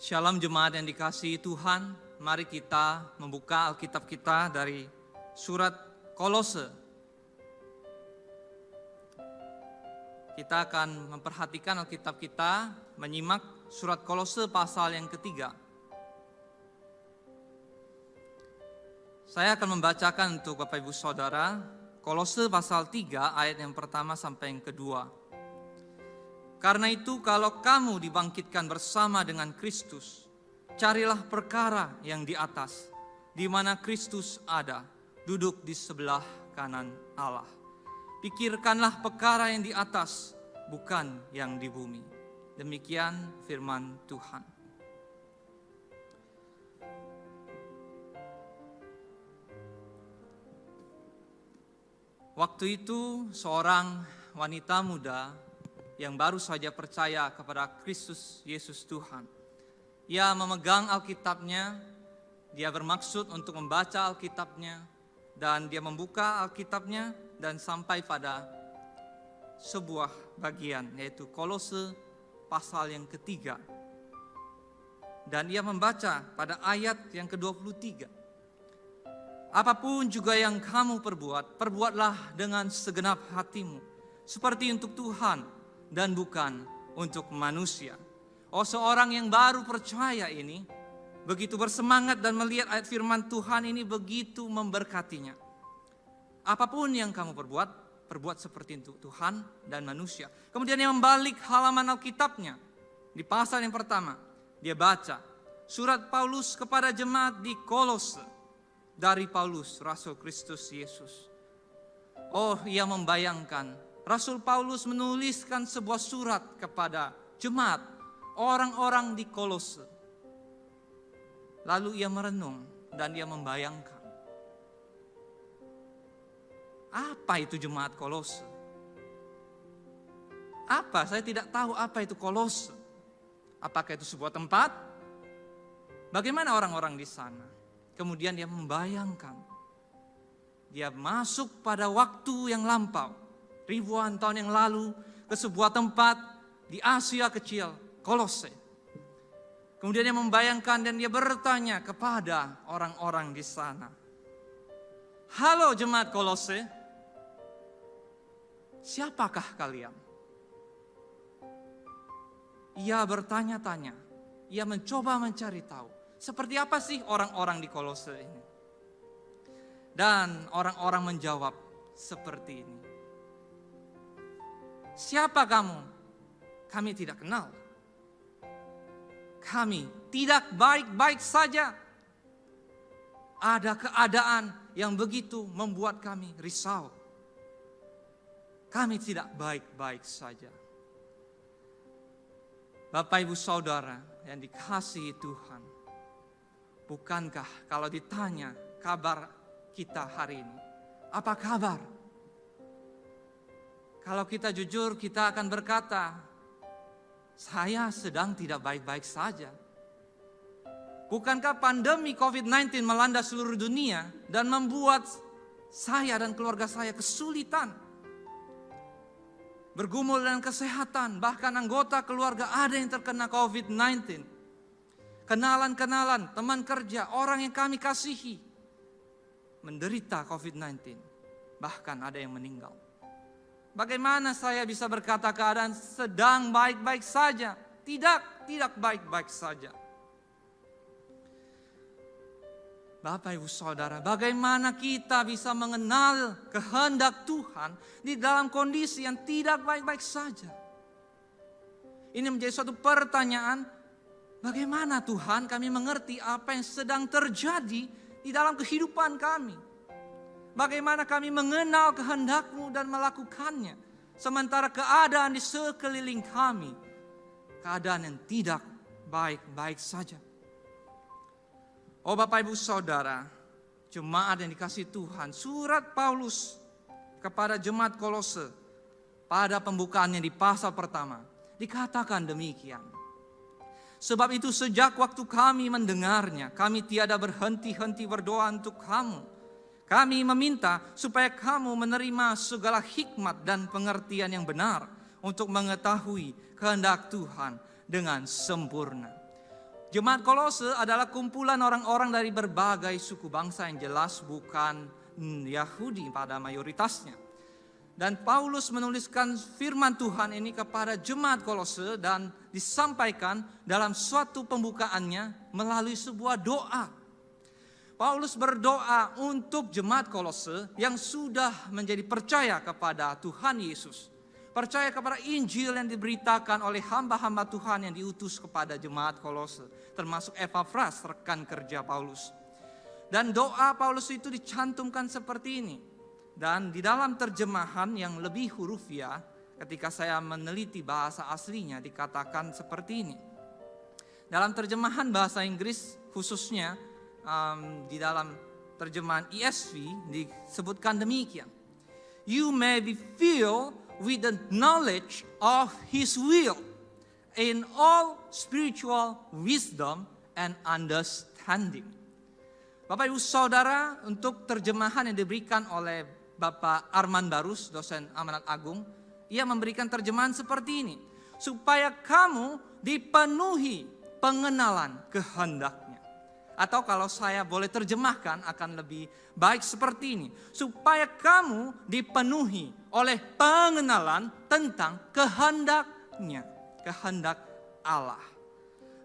Shalom jemaat yang dikasihi Tuhan, mari kita membuka Alkitab kita dari surat Kolose. Kita akan memperhatikan Alkitab kita, menyimak surat Kolose pasal yang ketiga. Saya akan membacakan untuk Bapak Ibu Saudara, Kolose pasal 3 ayat yang pertama sampai yang kedua. Karena itu kalau kamu dibangkitkan bersama dengan Kristus, carilah perkara yang di atas, di mana Kristus ada, duduk di sebelah kanan Allah. Pikirkanlah perkara yang di atas, bukan yang di bumi. Demikian firman Tuhan. Waktu itu seorang wanita muda yang baru saja percaya kepada Kristus Yesus Tuhan. Ia memegang Alkitabnya, dia bermaksud untuk membaca Alkitabnya, dan dia membuka Alkitabnya dan sampai pada sebuah bagian, yaitu Kolose pasal yang ketiga. Dan ia membaca pada ayat yang ke-23. Apapun juga yang kamu perbuat, perbuatlah dengan segenap hatimu, seperti untuk Tuhan dan bukan untuk manusia. Oh, seorang yang baru percaya ini begitu bersemangat dan melihat ayat firman Tuhan ini begitu memberkatinya. Apapun yang kamu perbuat, perbuat seperti untuk Tuhan dan manusia. Kemudian dia membalik halaman Alkitabnya. Di pasal yang pertama, dia baca surat Paulus kepada jemaat di Kolose dari Paulus, Rasul Kristus Yesus. Oh, ia membayangkan Rasul Paulus menuliskan sebuah surat kepada jemaat orang-orang di Kolose. Lalu ia merenung dan ia membayangkan, apa itu jemaat Kolose? Apa? Saya tidak tahu apa itu Kolose. Apakah itu sebuah tempat? Bagaimana orang-orang di sana? Kemudian dia membayangkan, dia masuk pada waktu yang lampau, ribuan tahun yang lalu, ke sebuah tempat di Asia kecil, Kolose. Kemudian dia membayangkan dan dia bertanya kepada orang-orang di sana. Halo jemaat Kolose, siapakah kalian? Ia bertanya-tanya, ia mencoba mencari tahu, seperti apa sih orang-orang di Kolose ini? Dan orang-orang menjawab seperti ini. Siapa kamu? Kami tidak kenal. Kami tidak baik-baik saja. Ada keadaan yang begitu membuat kami risau. Kami tidak baik-baik saja. Bapak Ibu Saudara yang dikasihi Tuhan, bukankah kalau ditanya kabar kita hari ini, apa kabar? Kalau kita jujur, kita akan berkata, saya sedang tidak baik-baik saja. Bukankah pandemi COVID-19 melanda seluruh dunia dan membuat saya dan keluarga saya kesulitan bergumul dengan kesehatan, bahkan anggota keluarga ada yang terkena COVID-19. Kenalan-kenalan, teman kerja, orang yang kami kasihi menderita COVID-19, bahkan ada yang meninggal. Bagaimana saya bisa berkata keadaan sedang baik-baik saja? Tidak baik-baik saja. Bapak Ibu Saudara, bagaimana kita bisa mengenal kehendak Tuhan di dalam kondisi yang tidak baik-baik saja? Ini menjadi suatu pertanyaan, bagaimana Tuhan kami mengerti apa yang sedang terjadi di dalam kehidupan kami? Bagaimana kami mengenal kehendak-Mu dan melakukannya, sementara keadaan di sekeliling kami, keadaan yang tidak baik-baik saja. Oh Bapak Ibu Saudara, jemaat yang dikasihi Tuhan, surat Paulus kepada jemaat Kolose pada pembukaannya di pasal pertama, dikatakan demikian. Sebab itu sejak waktu kami mendengarnya, kami tiada berhenti-henti berdoa untuk kamu. Kami meminta supaya kamu menerima segala hikmat dan pengertian yang benar untuk mengetahui kehendak Tuhan dengan sempurna. Jemaat Kolose adalah kumpulan orang-orang dari berbagai suku bangsa yang jelas bukan Yahudi pada mayoritasnya. Dan Paulus menuliskan firman Tuhan ini kepada jemaat Kolose dan disampaikan dalam suatu pembukaannya melalui sebuah doa. Paulus berdoa untuk jemaat Kolose yang sudah menjadi percaya kepada Tuhan Yesus. Percaya kepada Injil yang diberitakan oleh hamba-hamba Tuhan yang diutus kepada jemaat Kolose, termasuk Epafras, rekan kerja Paulus. Dan doa Paulus itu dicantumkan seperti ini. Dan di dalam terjemahan yang lebih hurufiah, ketika saya meneliti bahasa aslinya dikatakan seperti ini. Dalam terjemahan bahasa Inggris khususnya di dalam terjemahan ESV disebutkan demikian. You may be filled with the knowledge of His will in all spiritual wisdom and understanding. Bapak Ibu Saudara, untuk terjemahan yang diberikan oleh Bapak Arman Barus, dosen Amanat Agung, ia memberikan terjemahan seperti ini. Supaya kamu dipenuhi pengenalan kehendaknya. Atau kalau saya boleh terjemahkan akan lebih baik seperti ini. Supaya kamu dipenuhi oleh pengenalan tentang kehendaknya. Kehendak Allah.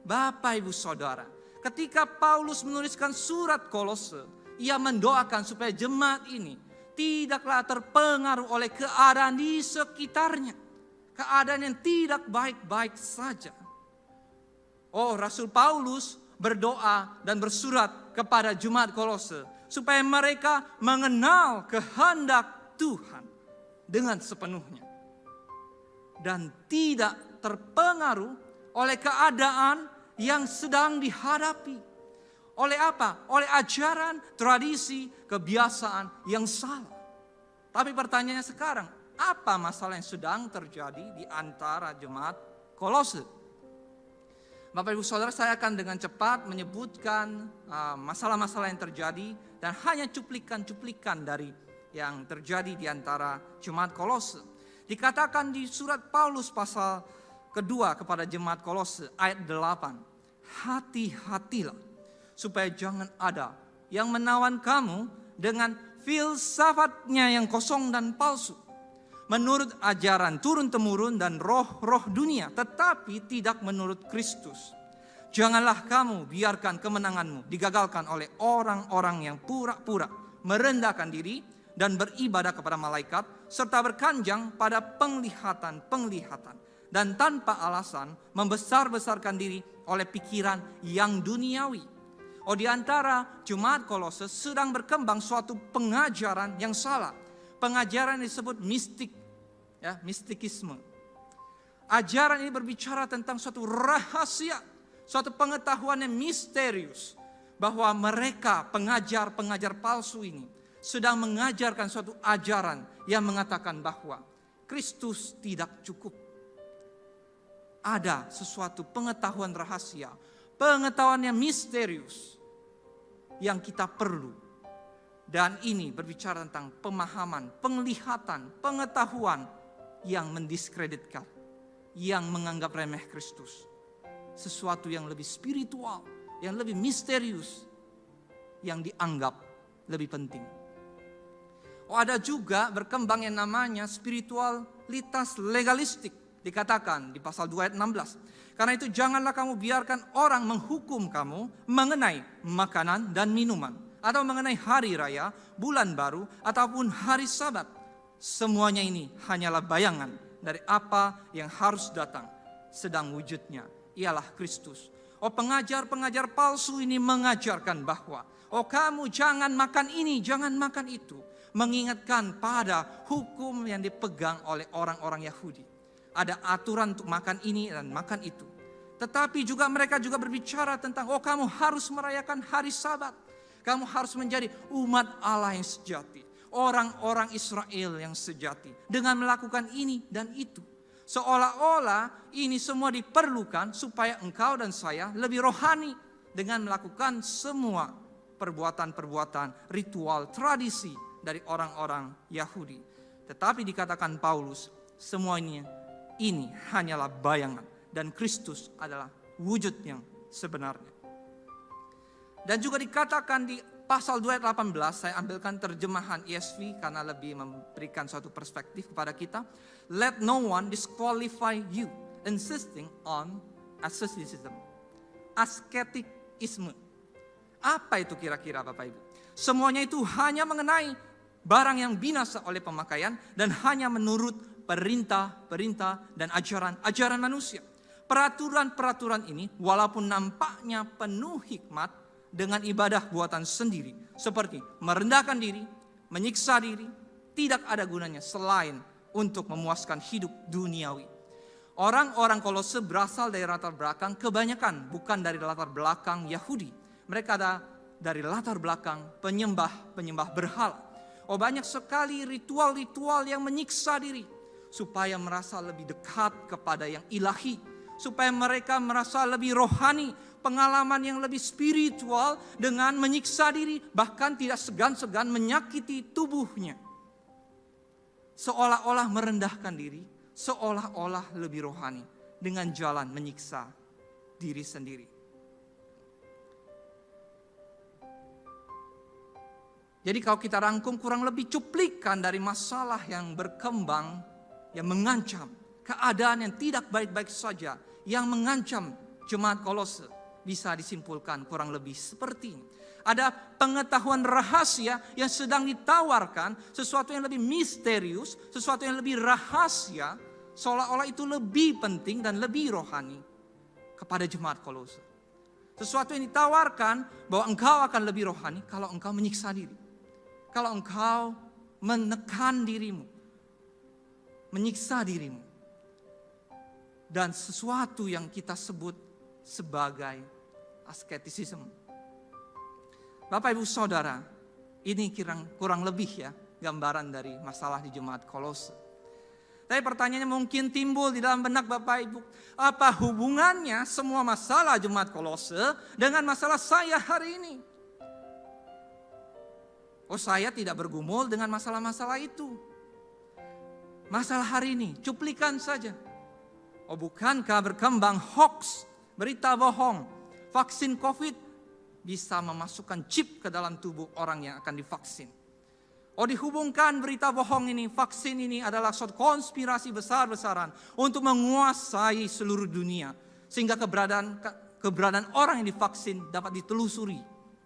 Bapak Ibu Saudara, ketika Paulus menuliskan surat Kolose, ia mendoakan supaya jemaat ini tidaklah terpengaruh oleh keadaan di sekitarnya. Keadaan yang tidak baik-baik saja. Oh, Rasul Paulus berdoa dan bersurat kepada jemaat Kolose supaya mereka mengenal kehendak Tuhan dengan sepenuhnya. Dan tidak terpengaruh oleh keadaan yang sedang dihadapi. Oleh apa? Oleh ajaran, tradisi, kebiasaan yang salah. Tapi pertanyaannya sekarang, apa masalah yang sedang terjadi di antara jemaat Kolose? Bapak Ibu Saudara, saya akan dengan cepat menyebutkan masalah-masalah yang terjadi dan hanya cuplikan-cuplikan dari yang terjadi di antara jemaat Kolose. Dikatakan di surat Paulus pasal kedua kepada jemaat Kolose ayat 8. Hati-hatilah supaya jangan ada yang menawan kamu dengan filsafatnya yang kosong dan palsu. Menurut ajaran turun-temurun dan roh-roh dunia, tetapi tidak menurut Kristus. Janganlah kamu biarkan kemenanganmu digagalkan oleh orang-orang yang pura-pura merendahkan diri dan beribadah kepada malaikat, serta berkanjang pada penglihatan-penglihatan, dan tanpa alasan membesar-besarkan diri oleh pikiran yang duniawi. Oh, di antara jemaat Kolose sedang berkembang suatu pengajaran yang salah. Pengajaran yang disebut mistik, ya, mistikisme. Ajaran ini berbicara tentang suatu rahasia, suatu pengetahuan yang misterius, bahwa mereka pengajar-pengajar palsu ini sedang mengajarkan suatu ajaran yang mengatakan bahwa Kristus tidak cukup. Ada sesuatu pengetahuan rahasia, pengetahuan yang misterius yang kita perlu. Dan ini berbicara tentang pemahaman, penglihatan, pengetahuan yang mendiskreditkan, yang menganggap remeh Kristus. Sesuatu yang lebih spiritual, yang lebih misterius, yang dianggap lebih penting. Oh, ada juga berkembang yang namanya spiritualitas legalistik. Dikatakan di pasal 2 ayat 16. Karena itu janganlah kamu biarkan orang menghukum kamu mengenai makanan dan minuman, atau mengenai hari raya, bulan baru, ataupun hari Sabat. Semuanya ini hanyalah bayangan dari apa yang harus datang. Sedang wujudnya ialah Kristus. Oh, pengajar-pengajar palsu ini mengajarkan bahwa kamu jangan makan ini, jangan makan itu. Mengingatkan pada hukum yang dipegang oleh orang-orang Yahudi. Ada aturan untuk makan ini dan makan itu. Tetapi juga mereka juga berbicara tentang kamu harus merayakan hari Sabat. Kamu harus menjadi umat Allah yang sejati. Orang-orang Israel yang sejati. Dengan melakukan ini dan itu. Seolah-olah ini semua diperlukan supaya engkau dan saya lebih rohani. Dengan melakukan semua perbuatan-perbuatan ritual tradisi dari orang-orang Yahudi. Tetapi dikatakan Paulus, semuanya ini hanyalah bayangan. Dan Kristus adalah wujud yang sebenarnya. Dan juga dikatakan di pasal 2 ayat 18, saya ambilkan terjemahan ESV karena lebih memberikan suatu perspektif kepada kita. Let no one disqualify you, insisting on asceticism. Asketikisme. Apa itu kira-kira Bapak Ibu? Semuanya itu hanya mengenai barang yang binasa oleh pemakaian dan hanya menurut perintah-perintah dan ajaran manusia. Peraturan-peraturan ini walaupun nampaknya penuh hikmat dengan ibadah buatan sendiri, seperti merendahkan diri, menyiksa diri, tidak ada gunanya selain untuk memuaskan hidup duniawi. Orang-orang Kolose berasal dari latar belakang kebanyakan bukan dari latar belakang Yahudi. Mereka ada dari latar belakang penyembah berhala. Banyak sekali ritual-ritual yang menyiksa diri supaya merasa lebih dekat kepada yang ilahi, supaya mereka merasa lebih rohani, pengalaman yang lebih spiritual dengan menyiksa diri, bahkan tidak segan-segan menyakiti tubuhnya. Seolah-olah merendahkan diri, seolah-olah lebih rohani dengan jalan menyiksa diri sendiri. Jadi kalau kita rangkum kurang lebih cuplikan dari masalah yang berkembang, yang mengancam keadaan yang tidak baik-baik saja, yang mengancam jemaat Kolose, bisa disimpulkan kurang lebih seperti ini. Ada pengetahuan rahasia yang sedang ditawarkan, sesuatu yang lebih misterius, sesuatu yang lebih rahasia, seolah-olah itu lebih penting dan lebih rohani kepada jemaat Kolose. Sesuatu yang ditawarkan bahwa engkau akan lebih rohani kalau engkau menyiksa diri. Kalau engkau menekan dirimu, menyiksa dirimu. Dan sesuatu yang kita sebut sebagai asketisisme. Bapak Ibu Saudara, ini kurang lebih ya gambaran dari masalah di jemaat Kolose. Tapi pertanyaannya mungkin timbul di dalam benak Bapak Ibu. Apa hubungannya semua masalah jemaat Kolose dengan masalah saya hari ini? Saya tidak bergumul dengan masalah-masalah itu. Masalah hari ini, cuplikan saja. Bukankah berkembang hoax, berita bohong, vaksin COVID bisa memasukkan chip ke dalam tubuh orang yang akan divaksin. Dihubungkan berita bohong ini, vaksin ini adalah suatu konspirasi besar-besaran untuk menguasai seluruh dunia. Sehingga keberadaan orang yang divaksin dapat ditelusuri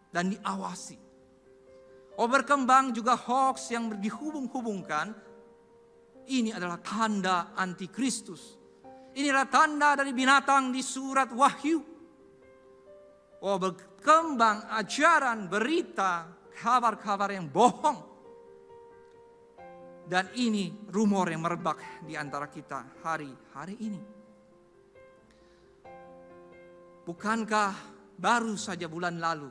dan diawasi. Berkembang juga hoax yang dihubung-hubungkan, ini adalah tanda antikristus. Inilah tanda dari binatang di surat Wahyu. Berkembang ajaran, berita, kabar-kabar yang bohong. Dan ini rumor yang merebak di antara kita hari ini. Bukankah baru saja bulan lalu,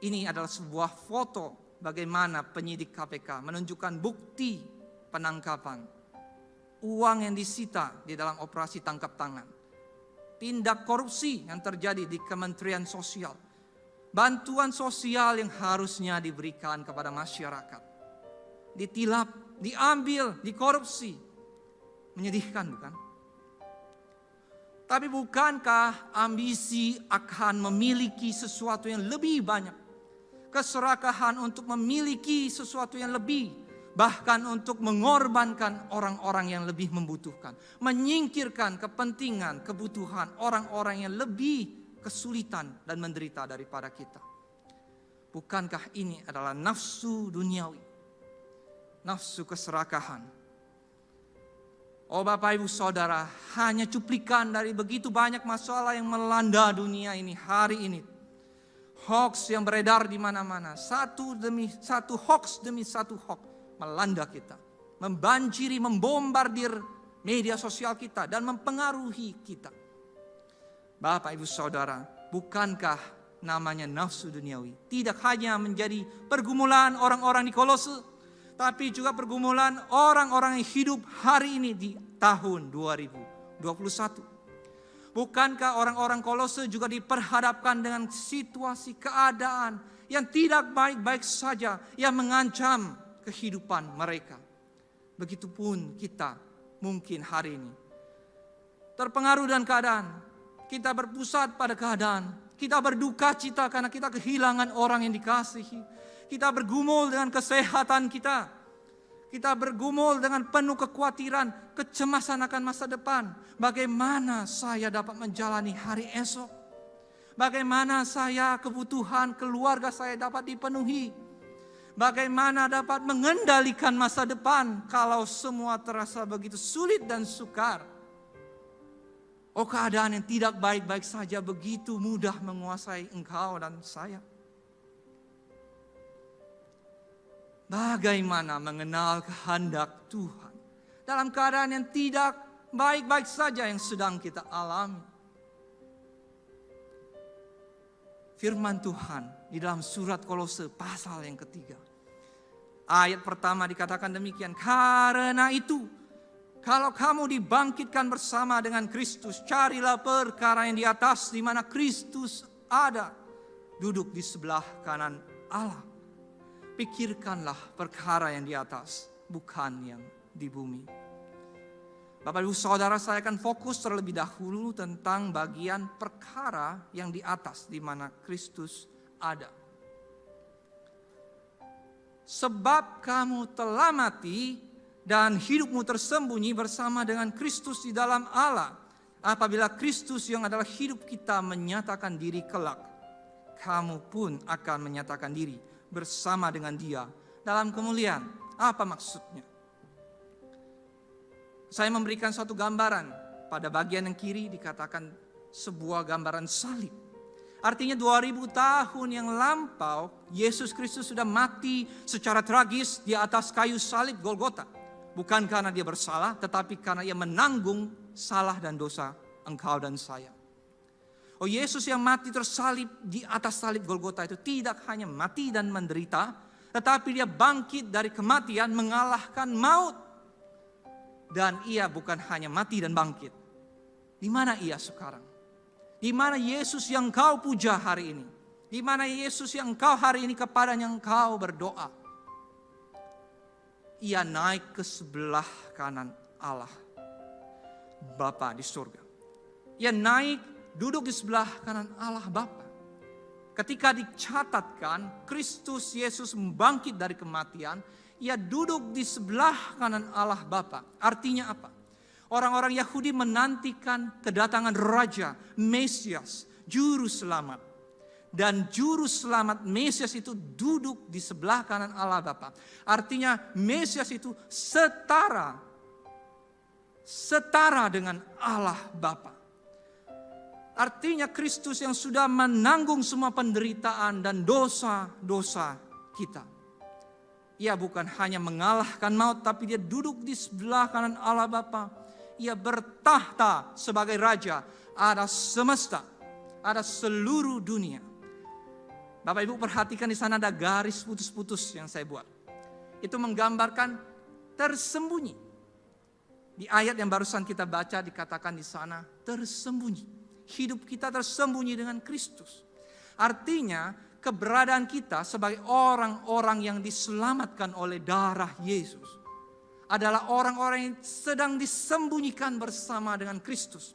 ini adalah sebuah foto bagaimana penyidik KPK menunjukkan bukti penangkapan. Uang yang disita di dalam operasi tangkap tangan. Tindak korupsi yang terjadi di Kementerian Sosial. Bantuan sosial yang harusnya diberikan kepada masyarakat. Ditilap, diambil, dikorupsi. Menyedihkan bukan? Tapi bukankah ambisi akan memiliki sesuatu yang lebih banyak? Keserakahan untuk memiliki sesuatu yang lebih, bahkan untuk mengorbankan orang-orang yang lebih membutuhkan, menyingkirkan kepentingan, kebutuhan orang-orang yang lebih kesulitan dan menderita daripada kita. Bukankah ini adalah nafsu duniawi, nafsu keserakahan? Bapak Ibu Saudara, hanya cuplikan dari begitu banyak masalah yang melanda dunia ini hari ini. Hoax yang beredar di mana-mana, satu demi satu hoax demi satu hoax melanda kita, membanjiri, membombardir media sosial kita dan mempengaruhi kita. Bapak Ibu Saudara, bukankah namanya nafsu duniawi tidak hanya menjadi pergumulan orang-orang di Kolose, tapi juga pergumulan orang-orang yang hidup hari ini di tahun 2021. Bukankah orang-orang Kolose juga diperhadapkan dengan situasi keadaan yang tidak baik-baik saja, yang mengancam kehidupan mereka. Begitupun kita mungkin hari ini terpengaruh dengan keadaan Kita berpusat pada keadaan. Kita berduka cita karena kita kehilangan orang yang dikasihi. Kita bergumul dengan kesehatan kita. Kita bergumul dengan penuh kekhawatiran, kecemasan akan masa depan. Bagaimana saya dapat menjalani hari esok? Bagaimana kebutuhan keluarga saya dapat dipenuhi? Bagaimana dapat mengendalikan masa depan kalau semua terasa begitu sulit dan sukar? Oh, keadaan yang tidak baik-baik saja begitu mudah menguasai engkau dan saya. Bagaimana mengenal kehendak Tuhan dalam keadaan yang tidak baik-baik saja yang sedang kita alami? Firman Tuhan di dalam surat Kolose pasal yang ketiga. Ayat pertama dikatakan demikian. Karena itu, kalau kamu dibangkitkan bersama dengan Kristus, carilah perkara yang di atas di mana Kristus ada, duduk di sebelah kanan Allah. Pikirkanlah perkara yang di atas, bukan yang di bumi. Bapak Ibu Saudara, saya akan fokus terlebih dahulu tentang bagian perkara yang di atas di mana Kristus ada. Sebab kamu telah mati dan hidupmu tersembunyi bersama dengan Kristus di dalam Allah. Apabila Kristus yang adalah hidup kita menyatakan diri kelak, kamu pun akan menyatakan diri bersama dengan Dia dalam kemuliaan. Apa maksudnya? Saya memberikan suatu gambaran. Pada bagian yang kiri dikatakan sebuah gambaran salib. Artinya 2000 tahun yang lampau Yesus Kristus sudah mati secara tragis di atas kayu salib Golgota. Bukan karena Dia bersalah, tetapi karena Ia menanggung salah dan dosa engkau dan saya. Oh, Yesus yang mati tersalib di atas salib Golgota itu tidak hanya mati dan menderita, tetapi Dia bangkit dari kematian mengalahkan maut. Dan Ia bukan hanya mati dan bangkit. Di mana Ia sekarang? Di mana Yesus yang kau puja hari ini? Di mana Yesus yang kau hari ini kepadanya engkau berdoa? Ia naik ke sebelah kanan Allah Bapa di surga. Ia naik duduk di sebelah kanan Allah Bapa. Ketika dicatatkan Kristus Yesus membangkit dari kematian, Ia duduk di sebelah kanan Allah Bapa. Artinya apa? Orang-orang Yahudi menantikan kedatangan Raja, Mesias, Juru Selamat. Dan Juru Selamat Mesias itu duduk di sebelah kanan Allah Bapa. Artinya Mesias itu setara dengan Allah Bapa. Artinya Kristus yang sudah menanggung semua penderitaan dan dosa-dosa kita. Ia bukan hanya mengalahkan maut, tapi Dia duduk di sebelah kanan Allah Bapa. Ia bertahta sebagai Raja atas semesta, atas seluruh dunia. Bapak Ibu perhatikan di sana ada garis putus-putus yang saya buat. Itu menggambarkan tersembunyi. Di ayat yang barusan kita baca dikatakan di sana tersembunyi. Hidup kita tersembunyi dengan Kristus. Artinya keberadaan kita sebagai orang-orang yang diselamatkan oleh darah Yesus adalah orang-orang yang sedang disembunyikan bersama dengan Kristus.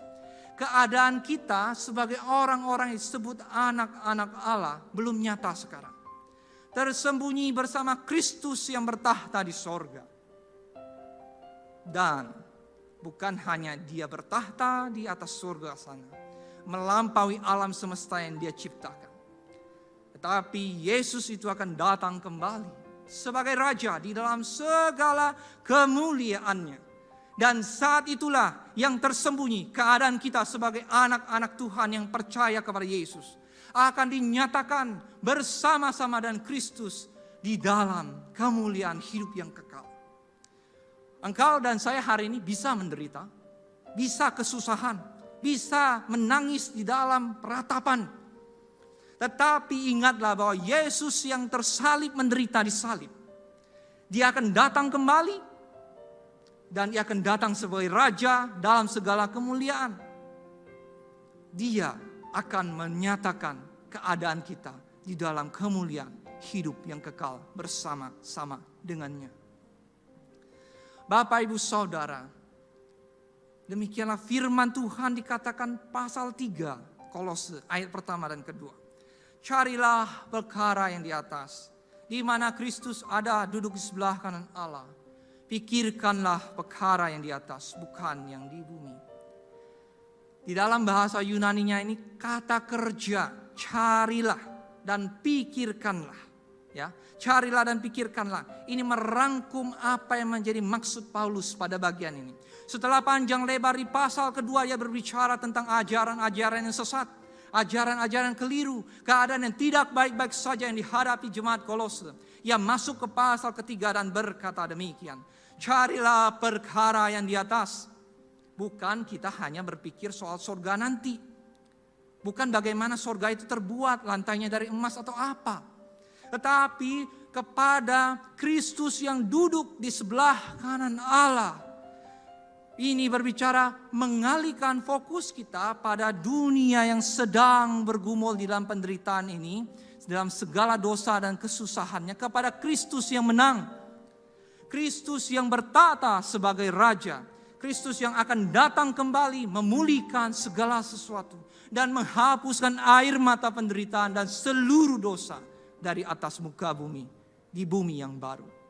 Keadaan kita sebagai orang-orang yang disebut anak-anak Allah belum nyata sekarang. Tersembunyi bersama Kristus yang bertahta di sorga. Dan bukan hanya Dia bertahta di atas surga sana, melampaui alam semesta yang Dia ciptakan. Tetapi Yesus itu akan datang kembali sebagai Raja di dalam segala kemuliaannya. Dan saat itulah yang tersembunyi keadaan kita sebagai anak-anak Tuhan yang percaya kepada Yesus akan dinyatakan bersama-sama dengan Kristus di dalam kemuliaan hidup yang kekal. Engkau dan saya hari ini bisa menderita, bisa kesusahan, bisa menangis di dalam peratapan. Tetapi ingatlah bahwa Yesus yang tersalib menderita di salib. Dia akan datang kembali. Dan Ia akan datang sebagai Raja dalam segala kemuliaan. Dia akan menyatakan keadaan kita di dalam kemuliaan hidup yang kekal bersama-sama dengannya. Bapak Ibu Saudara, Demikianlah firman Tuhan dikatakan pasal 3 Kolose ayat pertama dan kedua. Carilah perkara yang di atas, di mana Kristus ada duduk di sebelah kanan Allah. Pikirkanlah perkara yang di atas, bukan yang di bumi. Di dalam bahasa Yunaninya ini kata kerja, carilah dan pikirkanlah. Ya, carilah dan pikirkanlah. Ini merangkum apa yang menjadi maksud Paulus pada bagian ini. Setelah panjang lebar di pasal kedua, ia berbicara tentang ajaran-ajaran yang sesat, ajaran-ajaran keliru, keadaan yang tidak baik-baik saja yang dihadapi jemaat Kolose. Ia masuk ke pasal ketiga dan berkata demikian. Carilah perkara yang di atas. Bukan kita hanya berpikir soal surga nanti. Bukan bagaimana surga itu terbuat, lantainya dari emas atau apa. Tetapi kepada Kristus yang duduk di sebelah kanan Allah. Ini berbicara mengalihkan fokus kita pada dunia yang sedang bergumul di dalam penderitaan ini, dalam segala dosa dan kesusahannya, kepada Kristus yang menang. Kristus yang bertata sebagai Raja. Kristus yang akan datang kembali memulihkan segala sesuatu dan menghapuskan air mata penderitaan dan seluruh dosa dari atas muka bumi, di bumi yang baru.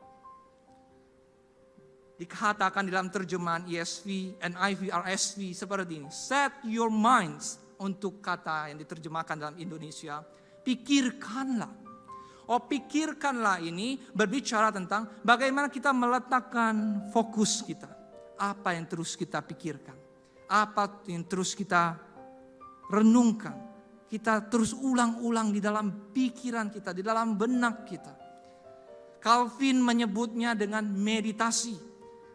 Dikatakan dalam terjemahan ESV, NIV, RSV seperti ini. Set your minds, untuk kata yang diterjemahkan dalam Indonesia, pikirkanlah. Pikirkanlah ini berbicara tentang bagaimana kita meletakkan fokus kita. Apa yang terus kita pikirkan, apa yang terus kita renungkan. Kita terus ulang-ulang di dalam pikiran kita, di dalam benak kita. Calvin menyebutnya dengan meditasi.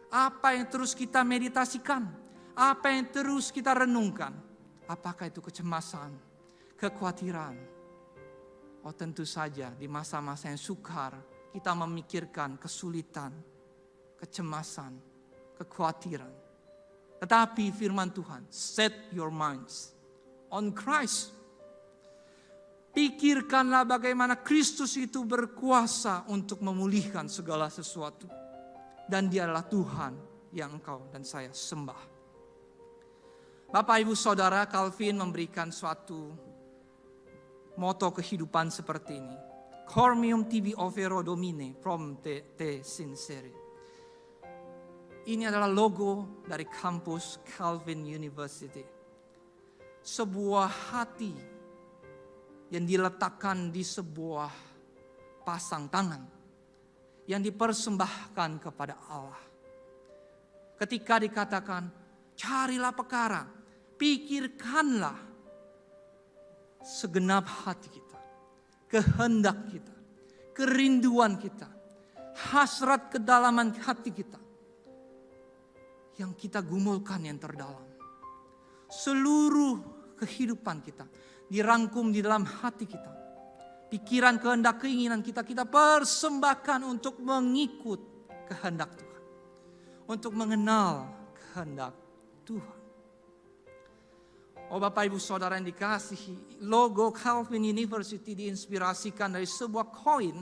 Apa yang terus kita meditasikan? Apa yang terus kita renungkan? Apakah itu kecemasan, kekhawatiran? Tentu saja di masa-masa yang sukar kita memikirkan kesulitan, kecemasan, kekhawatiran. Tetapi firman Tuhan, set your minds on Christ. Pikirkanlah bagaimana Kristus itu berkuasa untuk memulihkan segala sesuatu. Dan Dia adalah Tuhan yang engkau dan saya sembah. Bapak, Ibu, Saudara, Calvin memberikan suatu moto kehidupan seperti ini. Cormium tibi overo domine prom te sincere. Ini adalah logo dari kampus Calvin University. Sebuah hati yang diletakkan di sebuah pasang tangan yang dipersembahkan kepada Allah. Ketika dikatakan, carilah perkara, pikirkanlah segenap hati kita, kehendak kita, kerinduan kita, hasrat kedalaman hati kita, yang kita gumulkan yang terdalam. Seluruh kehidupan kita dirangkum di dalam hati kita. Pikiran, kehendak, keinginan kita persembahkan untuk mengikut kehendak Tuhan. Untuk mengenal kehendak Tuhan. Bapak, Ibu, Saudara yang dikasihi, logo Calvin University diinspirasikan dari sebuah koin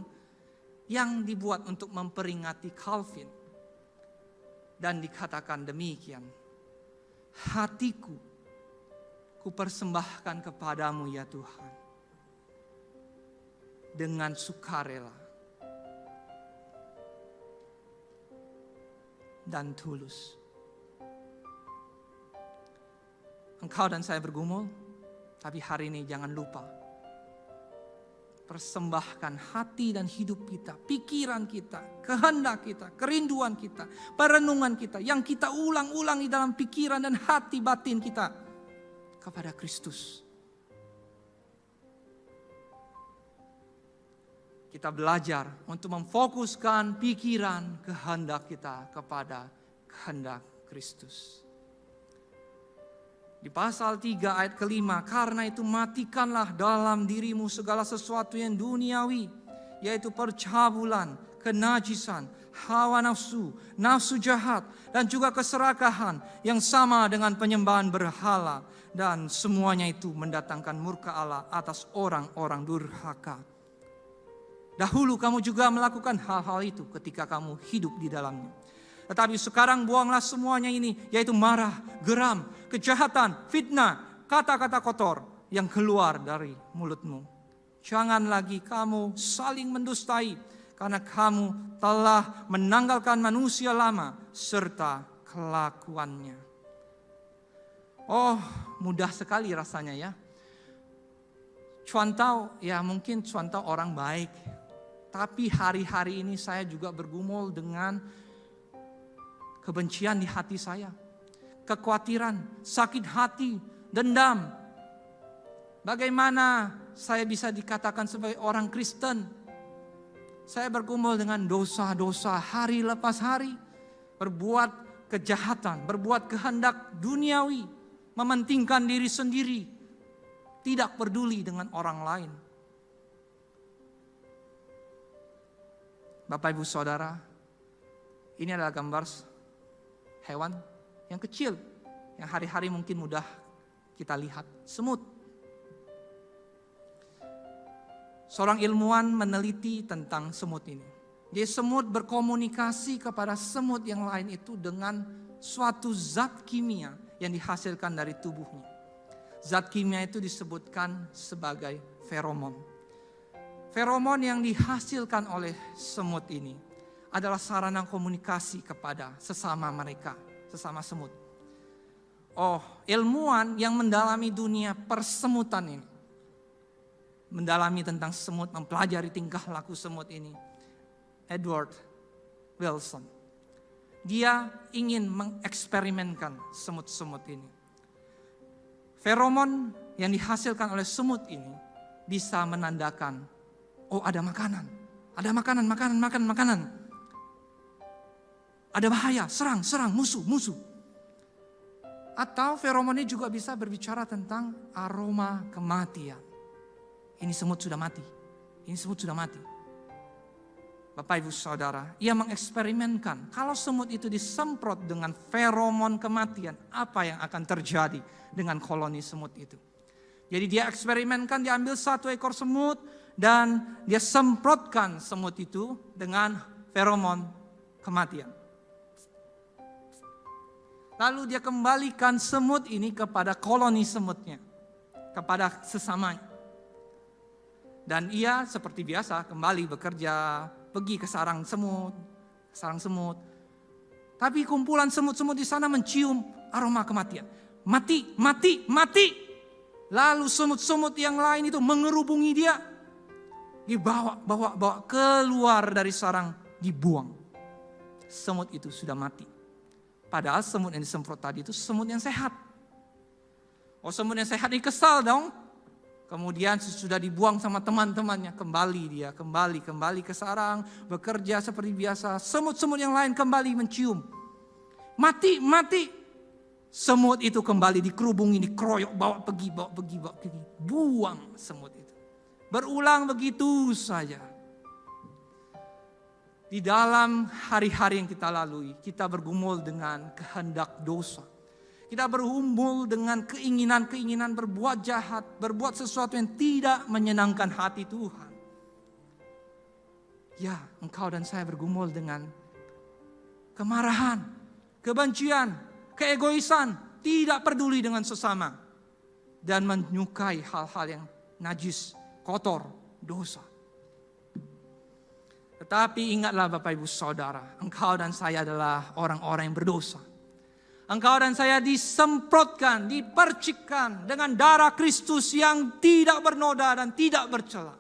yang dibuat untuk memperingati Calvin. Dan dikatakan demikian, hatiku kupersembahkan kepadamu ya Tuhan, dengan sukarela dan tulus. Engkau dan saya bergumul, tapi hari ini jangan lupa persembahkan hati dan hidup kita, pikiran kita, kehendak kita, kerinduan kita, perenungan kita yang kita ulang-ulang di dalam pikiran dan hati batin kita kepada Kristus. Kita belajar untuk memfokuskan pikiran, kehendak kita kepada kehendak Kristus. Di pasal 3 ayat kelima, karena itu matikanlah dalam dirimu segala sesuatu yang duniawi, yaitu percabulan, kenajisan, hawa nafsu, nafsu jahat, dan juga keserakahan yang sama dengan penyembahan berhala. Dan semuanya itu mendatangkan murka Allah atas orang-orang durhaka. Dahulu kamu juga melakukan hal-hal itu ketika kamu hidup di dalamnya. Tetapi sekarang buanglah semuanya ini, yaitu marah, geram, kejahatan, fitnah, kata-kata kotor yang keluar dari mulutmu. Jangan lagi kamu saling mendustai, karena kamu telah menanggalkan manusia lama serta kelakuannya. Oh, mudah sekali rasanya ya. Contoh, ya mungkin contoh orang baik. Tapi hari-hari ini saya juga bergumul dengan kebencian di hati saya. Kekhawatiran, sakit hati, dendam. Bagaimana saya bisa dikatakan sebagai orang Kristen? Saya bergumul dengan dosa-dosa hari lepas hari. Berbuat kejahatan, berbuat kehendak duniawi. Mementingkan diri sendiri. Tidak peduli dengan orang lain. Bapak Ibu Saudara, ini adalah gambar hewan yang kecil. Yang hari-hari mungkin mudah kita lihat. Semut. Seorang ilmuwan meneliti tentang semut ini. Jadi semut berkomunikasi kepada semut yang lain itu dengan suatu zat kimia yang dihasilkan dari tubuhnya. Zat kimia itu disebutkan sebagai feromon. Feromon yang dihasilkan oleh semut ini adalah sarana komunikasi kepada sesama mereka, sesama semut. Oh, ilmuwan yang mendalami dunia persemutan ini, mendalami tentang semut, mempelajari tingkah laku semut ini, Edward Wilson. Dia ingin mengeksperimenkan semut-semut ini. Feromon yang dihasilkan oleh semut ini bisa menandakan, oh ada makanan. Ada bahaya, serang, musuh. Atau feromonnya juga bisa berbicara tentang aroma kematian. Ini semut sudah mati. Bapak Ibu Saudara, ia mengeksperimenkan kalau semut itu disemprot dengan feromon kematian, apa yang akan terjadi dengan koloni semut itu. Jadi dia eksperimenkan, dia ambil satu ekor semut dan dia semprotkan semut itu dengan feromon kematian. Lalu dia kembalikan semut ini kepada koloni semutnya, kepada sesamanya. Dan ia seperti biasa kembali bekerja, pergi ke sarang semut. Tapi kumpulan semut-semut di sana mencium aroma kematian. Mati. Lalu semut-semut yang lain itu mengerubungi dia. Dibawa keluar dari sarang, dibuang. Semut itu sudah mati. Padahal semut yang disemprot tadi itu semut yang sehat. Oh, semut yang sehat ini kesal dong. Kemudian sudah dibuang sama teman-temannya, kembali ke sarang, bekerja seperti biasa. Semut-semut yang lain kembali mencium. Mati. Semut itu kembali dikerubungi, dikeroyok, bawa pergi. Buang semut itu. Berulang begitu saja. Di dalam hari-hari yang kita lalui, kita bergumul dengan kehendak dosa. Kita bergumul dengan keinginan-keinginan berbuat jahat, berbuat sesuatu yang tidak menyenangkan hati Tuhan. Ya, engkau dan saya bergumul dengan kemarahan, kebencian, keegoisan, tidak peduli dengan sesama, dan menyukai hal-hal yang najis, kotor, dosa. Tetapi ingatlah Bapak Ibu Saudara, engkau dan saya adalah orang-orang yang berdosa. Engkau dan saya disemprotkan, dipercikkan dengan darah Kristus yang tidak bernoda dan tidak bercela.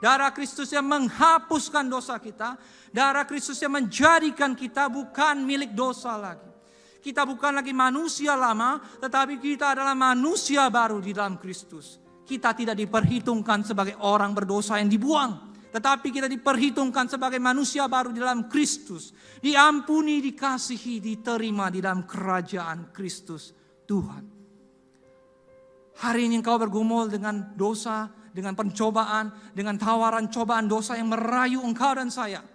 Darah Kristus yang menghapuskan dosa kita. Darah Kristus yang menjadikan kita bukan milik dosa lagi. Kita bukan lagi manusia lama, tetapi kita adalah manusia baru di dalam Kristus. Kita tidak diperhitungkan sebagai orang berdosa yang dibuang. Tetapi kita diperhitungkan sebagai manusia baru di dalam Kristus. Diampuni, dikasihi, diterima di dalam kerajaan Kristus Tuhan. Hari ini engkau bergumul dengan dosa, dengan pencobaan, dengan tawaran cobaan dosa yang merayu engkau dan saya.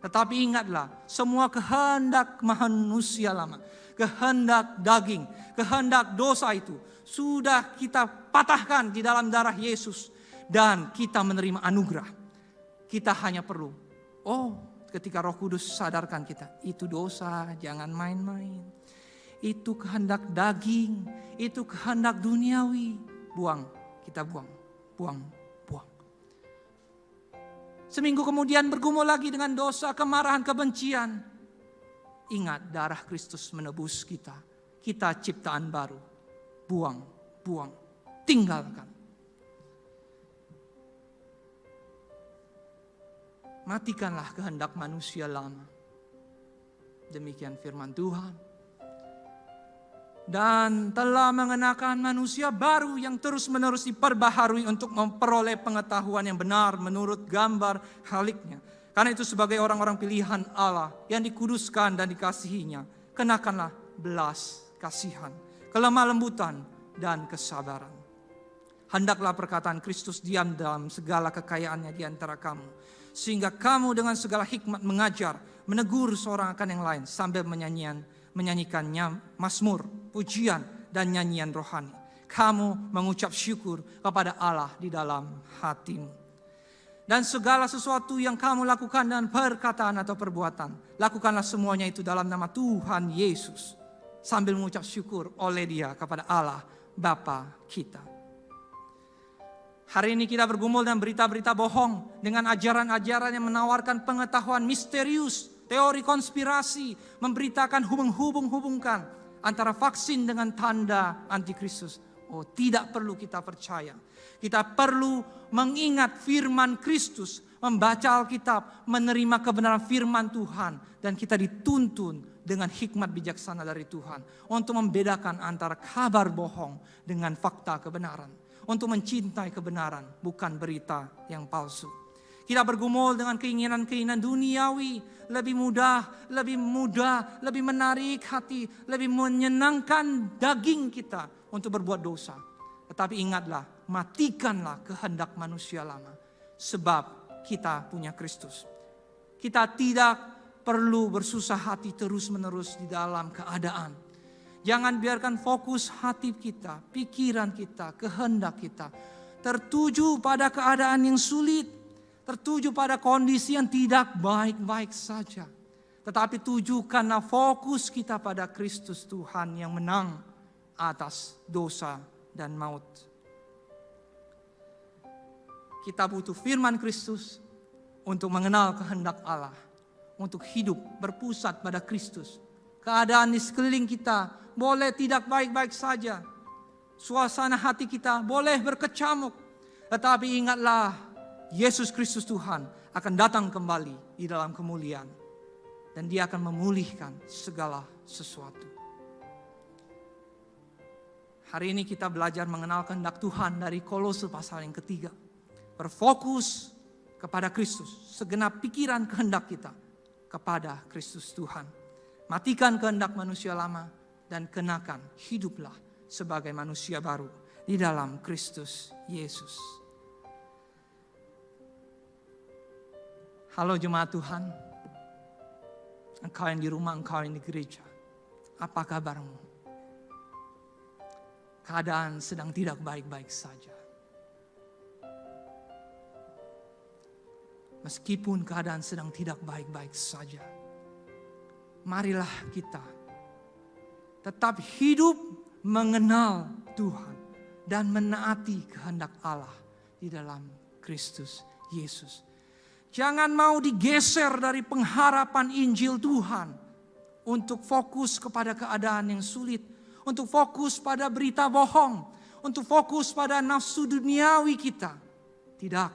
Tetapi ingatlah, semua kehendak manusia lama, kehendak daging, kehendak dosa itu sudah kita patahkan di dalam darah Yesus. Dan kita menerima anugerah. Kita hanya perlu, ketika Roh Kudus sadarkan kita, itu dosa, jangan main-main. Itu kehendak daging, itu kehendak duniawi. Buang, kita buang. Seminggu kemudian bergumul lagi dengan dosa, kemarahan, kebencian. Ingat, darah Kristus menebus kita. Kita ciptaan baru. Buang, tinggalkan. Matikanlah kehendak manusia lama. Demikian firman Tuhan. Dan telah mengenakan manusia baru yang terus-menerus diperbaharui untuk memperoleh pengetahuan yang benar menurut gambar haliknya. Karena itu sebagai orang-orang pilihan Allah yang dikuduskan dan dikasihinya, kenakanlah belas kasihan, kelemah lembutan, dan kesabaran. Hendaklah perkataan Kristus diam dalam segala kekayaannya di antara kamu, sehingga kamu dengan segala hikmat mengajar, menegur seorang akan yang lain sambil menyanyikan mazmur, pujian, dan nyanyian rohani. Kamu mengucap syukur kepada Allah di dalam hatimu. Dan segala sesuatu yang kamu lakukan dengan perkataan atau perbuatan, lakukanlah semuanya itu dalam nama Tuhan Yesus, sambil mengucap syukur oleh Dia kepada Allah Bapa kita. Hari ini kita bergumul dengan berita-berita bohong, dengan ajaran-ajaran yang menawarkan pengetahuan misterius, teori konspirasi, memberitakan hubung-hubungkan antara vaksin dengan tanda antikristus. Oh, tidak perlu kita percaya. Kita perlu mengingat firman Kristus, membaca Alkitab, menerima kebenaran firman Tuhan, dan kita dituntun dengan hikmat bijaksana dari Tuhan untuk membedakan antara kabar bohong dengan fakta kebenaran. Untuk mencintai kebenaran, bukan berita yang palsu. Kita bergumul dengan keinginan-keinginan duniawi, lebih mudah, lebih menarik hati, lebih menyenangkan daging kita untuk berbuat dosa. Tetapi ingatlah, matikanlah kehendak manusia lama, sebab kita punya Kristus. Kita tidak perlu bersusah hati terus-menerus di dalam keadaan. Jangan biarkan fokus hati kita, pikiran kita, kehendak kita tertuju pada keadaan yang sulit, tertuju pada kondisi yang tidak baik-baik saja. Tetapi tujukanlah fokus kita pada Kristus Tuhan yang menang atas dosa dan maut. Kita butuh firman Kristus untuk mengenal kehendak Allah, untuk hidup berpusat pada Kristus. Keadaan di sekeliling kita boleh tidak baik-baik saja. Suasana hati kita boleh berkecamuk. Tetapi ingatlah, Yesus Kristus Tuhan akan datang kembali di dalam kemuliaan. Dan Dia akan memulihkan segala sesuatu. Hari ini kita belajar mengenal kehendak Tuhan dari Kolose pasal yang ketiga. Berfokus kepada Kristus. Segenap pikiran kehendak kita kepada Kristus Tuhan. Matikan kehendak manusia lama dan kenakan hiduplah sebagai manusia baru di dalam Kristus Yesus. Halo jemaat Tuhan, engkau yang di rumah, engkau yang di gereja, apa kabarmu? Keadaan sedang tidak baik-baik saja. Meskipun keadaan sedang tidak baik-baik saja, marilah kita tetap hidup mengenal Tuhan dan menaati kehendak Allah di dalam Kristus Yesus. Jangan mau digeser dari pengharapan Injil Tuhan untuk fokus kepada keadaan yang sulit, untuk fokus pada berita bohong, untuk fokus pada nafsu duniawi kita. Tidak,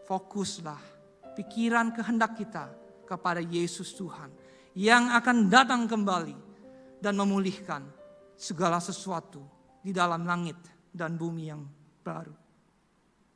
fokuslah pikiran kehendak kita kepada Yesus Tuhan yang akan datang kembali dan memulihkan segala sesuatu di dalam langit dan bumi yang baru.